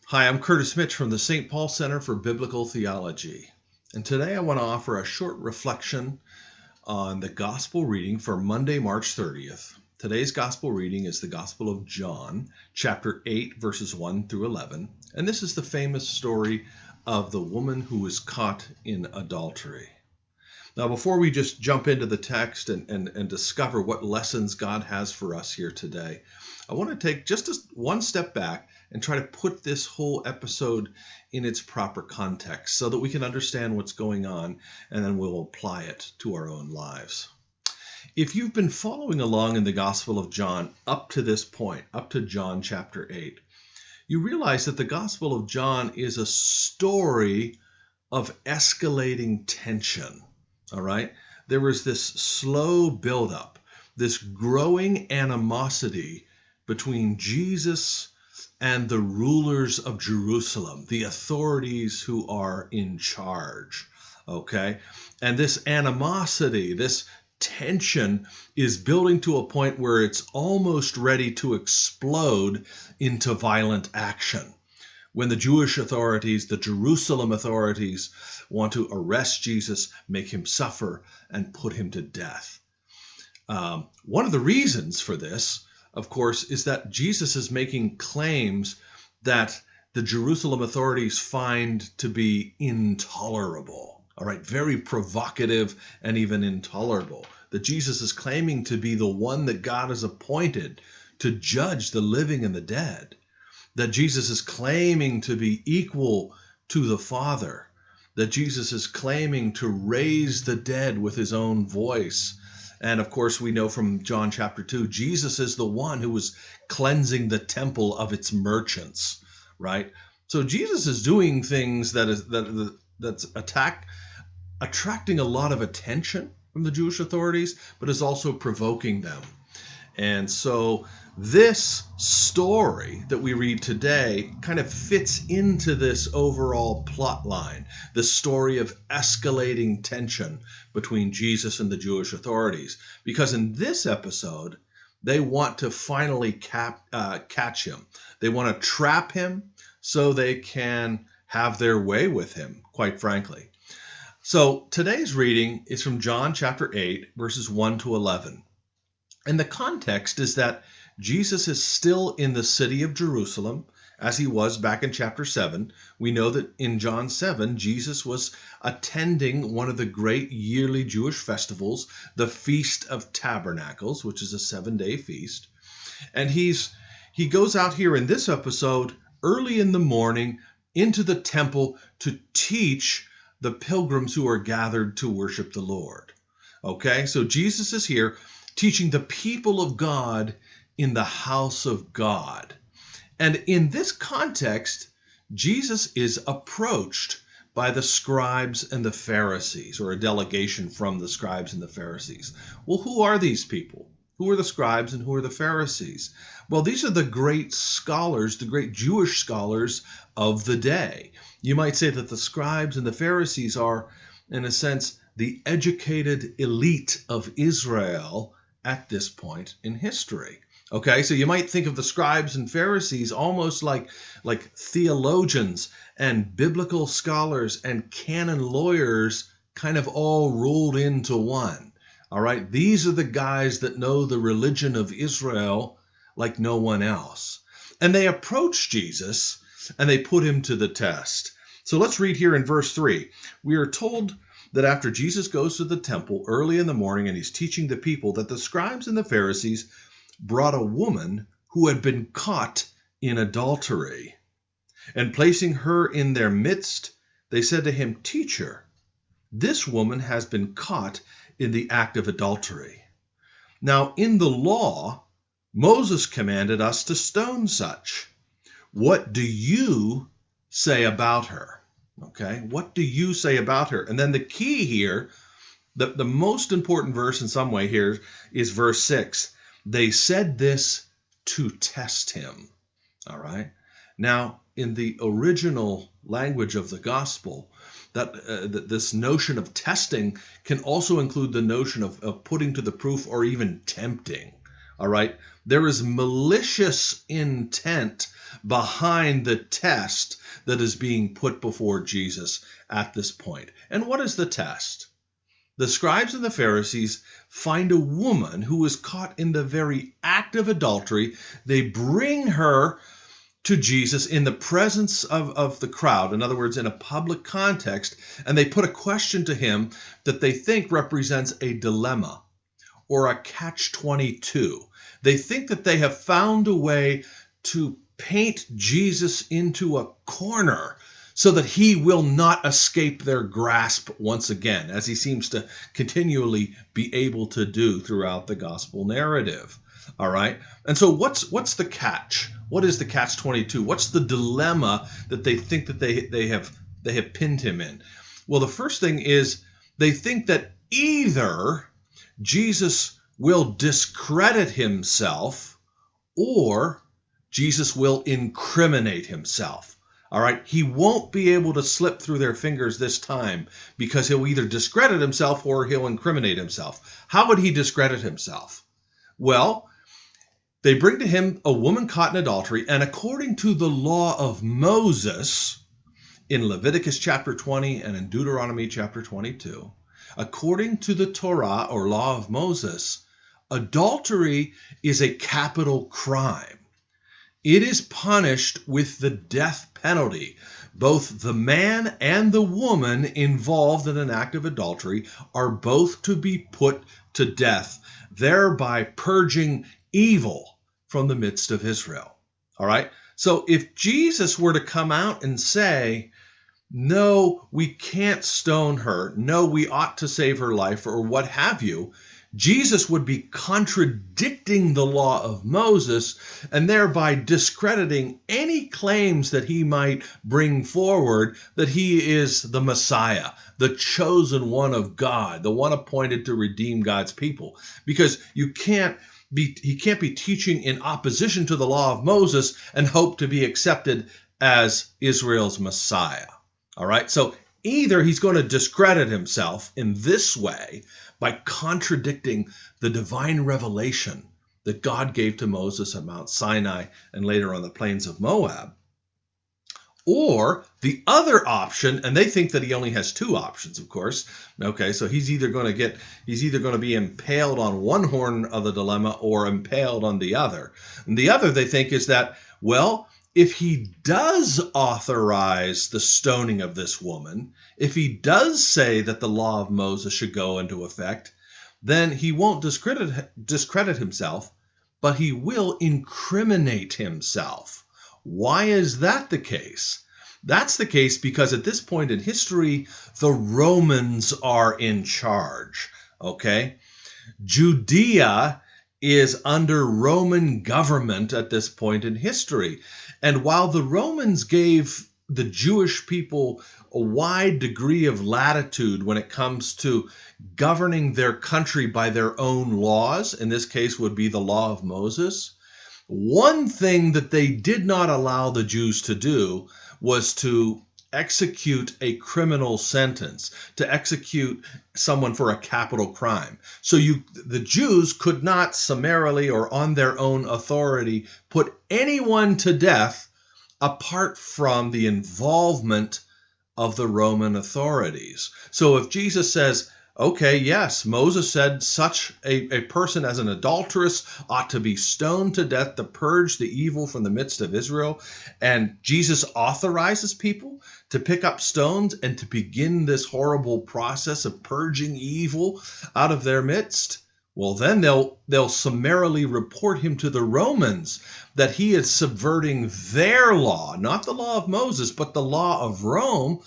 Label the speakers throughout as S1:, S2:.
S1: Hi, I'm Mitch from the St. Paul Center for Biblical Theology. And today I want to offer a short reflection on the gospel reading for Monday, March 30th. Today's gospel reading is the Gospel of John, chapter 8, verses 1 through 11. And this is the famous story of the woman who was caught in adultery. Now, before we just jump into the text and discover what lessons God has for us here today, I want to take just one step back and try to put this whole episode in its proper context so that we can understand what's going on, and then we'll apply it to our own lives. If you've been following along in the Gospel of John up to this point, up to John chapter 8, you realize that the Gospel of John is a story of escalating tension. All right? There was this slow buildup, this growing animosity between Jesus and the rulers of Jerusalem, the authorities who are in charge. Okay? And this animosity, this tension is building to a point where it's almost ready to explode into violent action. When the Jewish authorities, the Jerusalem authorities, want to arrest Jesus, make him suffer, and put him to death. One of the reasons for this, of course, is that Jesus is making claims that the Jerusalem authorities find to be intolerable. All right, very provocative and even intolerable. That Jesus is claiming to be the one that God has appointed to judge the living and the dead. That Jesus is claiming to be equal to the Father, that Jesus is claiming to raise the dead with his own voice. And of course, we know from John chapter 2, Jesus is the one who was cleansing the temple of its merchants, right? So Jesus is doing things that's attracting a lot of attention from the Jewish authorities, but is also provoking them. And so this story that we read today kind of fits into this overall plot line, the story of escalating tension between Jesus and the Jewish authorities. Because in this episode, they want to finally catch him. They want to trap him so they can have their way with him, quite frankly. So today's reading is from John chapter 8, verses 1 to 11. And the context is that Jesus is still in the city of Jerusalem, as he was back in chapter 7. We know that in John 7, Jesus was attending one of the great yearly Jewish festivals, the Feast of Tabernacles, which is a 7-day feast. And he goes out here in this episode early in the morning into the temple to teach the pilgrims who are gathered to worship the Lord. Okay, so Jesus is here teaching the people of God in the house of God. And in this context, Jesus is approached by the scribes and the Pharisees, or a delegation from the scribes and the Pharisees. Well, who are these people? Who are the scribes and who are the Pharisees? Well, these are the great scholars, the great Jewish scholars of the day. You might say that the scribes and the Pharisees are, in a sense, the educated elite of Israel at this point in history. Okay, so you might think of the scribes and Pharisees almost like theologians and biblical scholars and canon lawyers kind of all rolled into one. All right, these are the guys that know the religion of Israel like no one else. And they approach Jesus and they put him to the test. So let's read here in verse 3. We are told that after Jesus goes to the temple early in the morning and he's teaching the people, that the scribes and the Pharisees brought a woman who had been caught in adultery. And placing her in their midst, they said to him, "Teacher, this woman has been caught in the act of adultery. Now in the law, Moses commanded us to stone such. What do you say about her?" Okay, what do you say about her? And then the key here, the most important verse in some way here is verse 6. They said this to test him. All right. Now, in the original language of the gospel, that this notion of testing can also include the notion of putting to the proof or even tempting. All right. There is malicious intent behind the test that is being put before Jesus at this point. And what is the test? The scribes and the Pharisees find a woman who is caught in the very act of adultery. They bring her to Jesus in the presence of the crowd, in other words, in a public context, and they put a question to him that they think represents a dilemma or a catch-22. They think that they have found a way to paint Jesus into a corner so that he will not escape their grasp once again, as he seems to continually be able to do throughout the gospel narrative. All right. And so what's the catch? What is the catch-22? What's the dilemma that they think that they have pinned him in? Well, the first thing is they think that either Jesus will discredit himself or Jesus will incriminate himself. All right, he won't be able to slip through their fingers this time because he'll either discredit himself or he'll incriminate himself. How would he discredit himself? Well, they bring to him a woman caught in adultery, and according to the law of Moses, in Leviticus chapter 20 and in Deuteronomy chapter 22, according to the Torah or law of Moses, adultery is a capital crime. It is punished with the death penalty. Both the man and the woman involved in an act of adultery are both to be put to death, thereby purging evil from the midst of Israel. All right? So if Jesus were to come out and say, no, we can't stone her, no, we ought to save her life, or what have you, Jesus would be contradicting the law of Moses and thereby discrediting any claims that he might bring forward that he is the Messiah, the chosen one of God, the one appointed to redeem God's people. Because he can't be teaching in opposition to the law of Moses and hope to be accepted as Israel's Messiah. All right, so either he's going to discredit himself in this way by contradicting the divine revelation that God gave to Moses at Mount Sinai and later on the plains of Moab, or the other option, and they think that he only has two options, of course. Okay, so he's either going to be impaled on one horn of the dilemma or impaled on the other. And the other, they think, is that, well, if he does authorize the stoning of this woman, if he does say that the law of Moses should go into effect, then he won't discredit himself, but he will incriminate himself. Why is that the case? That's the case because at this point in history, the Romans are in charge. Okay? Judea is under Roman government at this point in history. And while the Romans gave the Jewish people a wide degree of latitude when it comes to governing their country by their own laws, in this case would be the law of Moses, one thing that they did not allow the Jews to do was to execute a criminal sentence, to execute someone for a capital crime. So the Jews could not summarily or on their own authority put anyone to death apart from the involvement of the Roman authorities. So if Jesus says, okay, yes, Moses said such a person as an adulteress ought to be stoned to death to purge the evil from the midst of Israel, and Jesus authorizes people to pick up stones and to begin this horrible process of purging evil out of their midst, well, then they'll summarily report him to the Romans that he is subverting their law, not the law of Moses, but the law of Rome.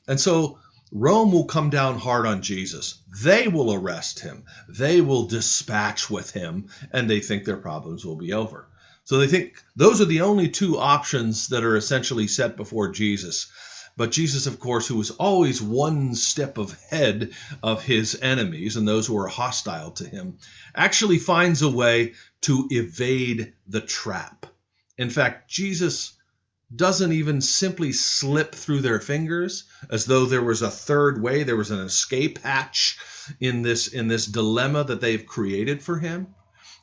S1: And so Rome will come down hard on Jesus. They will arrest him. They will dispatch with him, and they think their problems will be over. So they think those are the only two options that are essentially set before Jesus. But Jesus, of course, who was always one step ahead of his enemies and those who are hostile to him, actually finds a way to evade the trap. In fact, Jesus doesn't even simply slip through their fingers as though there was a third way, there was an escape hatch in this dilemma that they've created for him.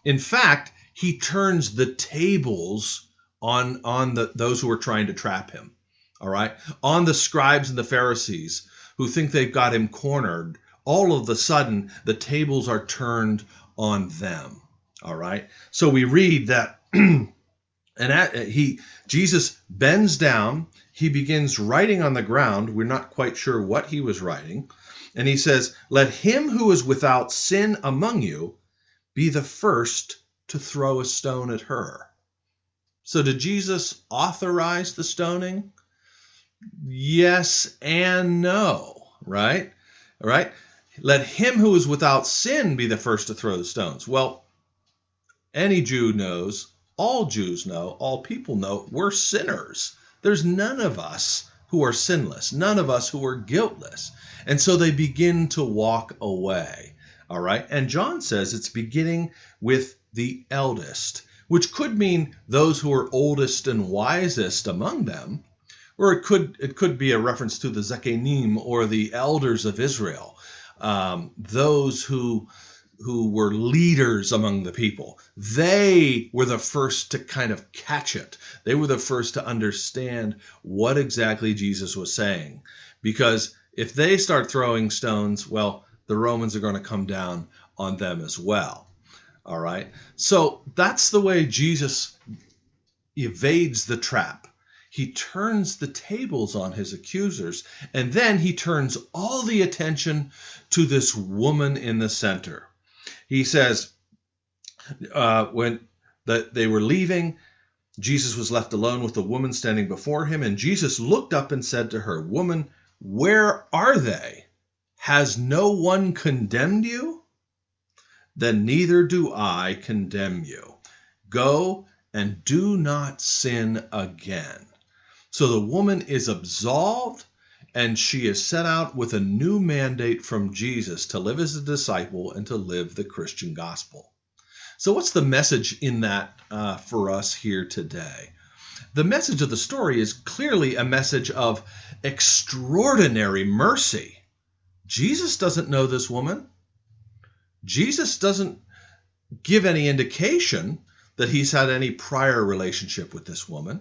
S1: In fact, he turns the tables on those who are trying to trap him. All right? On the scribes and the Pharisees who think they've got him cornered. All of a sudden, the tables are turned on them. All right? So we read that Jesus bends down, he begins writing on the ground. We're not quite sure what he was writing. And he says, "Let him who is without sin among you be the first to throw a stone at her." So did Jesus authorize the stoning? Yes and no, right? All right. Let him who is without sin be the first to throw the stones. Well, any Jew knows, all Jews know, all people know, we're sinners. There's none of us who are sinless, none of us who are guiltless. And so they begin to walk away. All right. And John says it's beginning with the eldest, which could mean those who are oldest and wisest among them, or it could be a reference to the Zechariah or the elders of Israel, those who were leaders among the people. They were the first to kind of catch it. They were the first to understand what exactly Jesus was saying. Because if they start throwing stones, well, the Romans are going to come down on them as well. All right. So that's the way Jesus evades the trap. He turns the tables on his accusers, and then he turns all the attention to this woman in the center. He says, when they were leaving, Jesus was left alone with the woman standing before him, and Jesus looked up and said to her, "Woman, where are they? Has no one condemned you? Then neither do I condemn you. Go and do not sin again." So the woman is absolved, and she is set out with a new mandate from Jesus to live as a disciple and to live the Christian gospel. So what's the message in that for us here today? The message of the story is clearly a message of extraordinary mercy. Jesus doesn't know this woman. Jesus doesn't give any indication that he's had any prior relationship with this woman.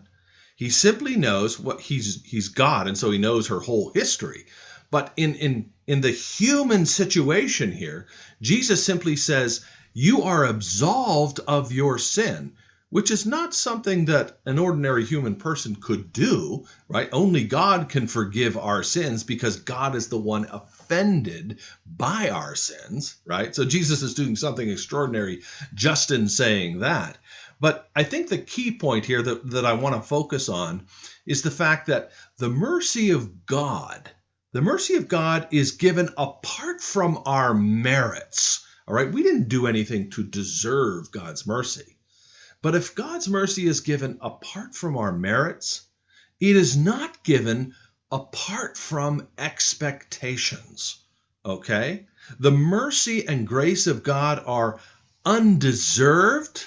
S1: He simply knows what he's God, and so he knows her whole history. But in the human situation here, Jesus simply says, "You are absolved of your sin," which is not something that an ordinary human person could do, right? Only God can forgive our sins because God is the one offended by our sins, right? So Jesus is doing something extraordinary just in saying that. But I think the key point here that I want to focus on is the fact that the mercy of God is given apart from our merits. All right, we didn't do anything to deserve God's mercy. But if God's mercy is given apart from our merits, it is not given apart from expectations. Okay? The mercy and grace of God are undeserved,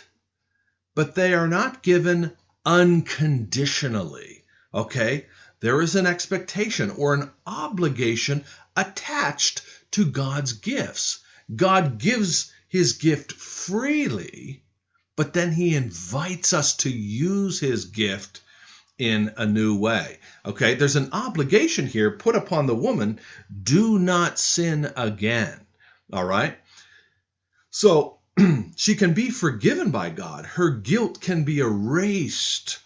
S1: but they are not given unconditionally, okay? There is an expectation or an obligation attached to God's gifts. God gives his gift freely, but then he invites us to use his gift in a new way, okay? There's an obligation here put upon the woman: do not sin again, all right? So she can be forgiven by God. Her guilt can be erased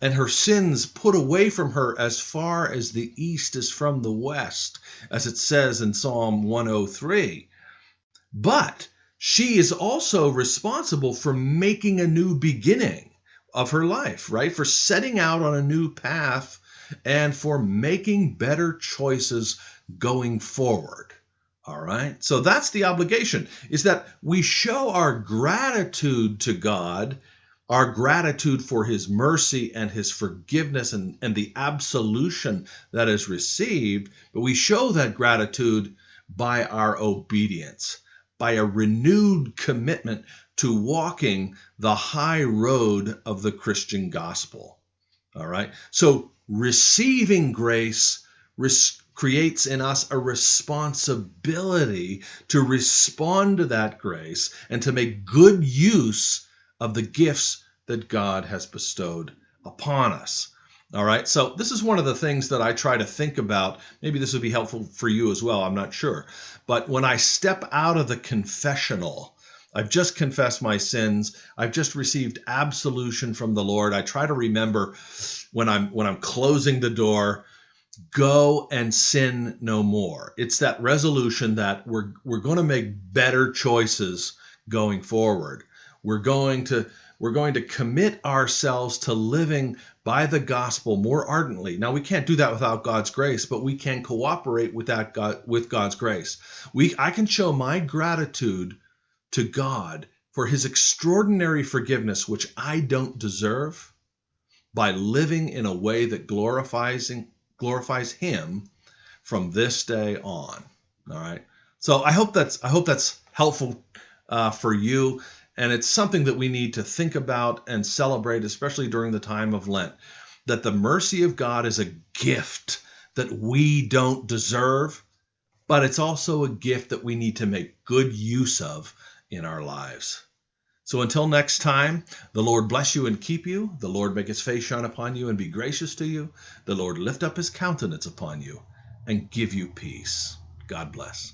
S1: and her sins put away from her as far as the east is from the west, as it says in Psalm 103. But she is also responsible for making a new beginning of her life, right? For setting out on a new path and for making better choices going forward. All right. So that's the obligation, is that we show our gratitude to God, our gratitude for his mercy and his forgiveness and the absolution that is received. But we show that gratitude by our obedience, by a renewed commitment to walking the high road of the Christian gospel. All right. So receiving grace creates in us a responsibility to respond to that grace and to make good use of the gifts that God has bestowed upon us. All right, so this is one of the things that I try to think about. Maybe this would be helpful for you as well, I'm not sure. But when I step out of the confessional, I've just confessed my sins, I've just received absolution from the Lord. I try to remember when I'm closing the door, go and sin no more. It's that resolution that we're going to make better choices going forward. We're going to commit ourselves to living by the gospel more ardently. Now, we can't do that without God's grace, but we can cooperate with God's grace. I can show my gratitude to God for his extraordinary forgiveness, which I don't deserve, by living in a way that glorifies him from this day on. All right. So I hope that's helpful for you. And it's something that we need to think about and celebrate, especially during the time of Lent, that the mercy of God is a gift that we don't deserve, but it's also a gift that we need to make good use of in our lives. So until next time, the Lord bless you and keep you. The Lord make his face shine upon you and be gracious to you. The Lord lift up his countenance upon you and give you peace. God bless.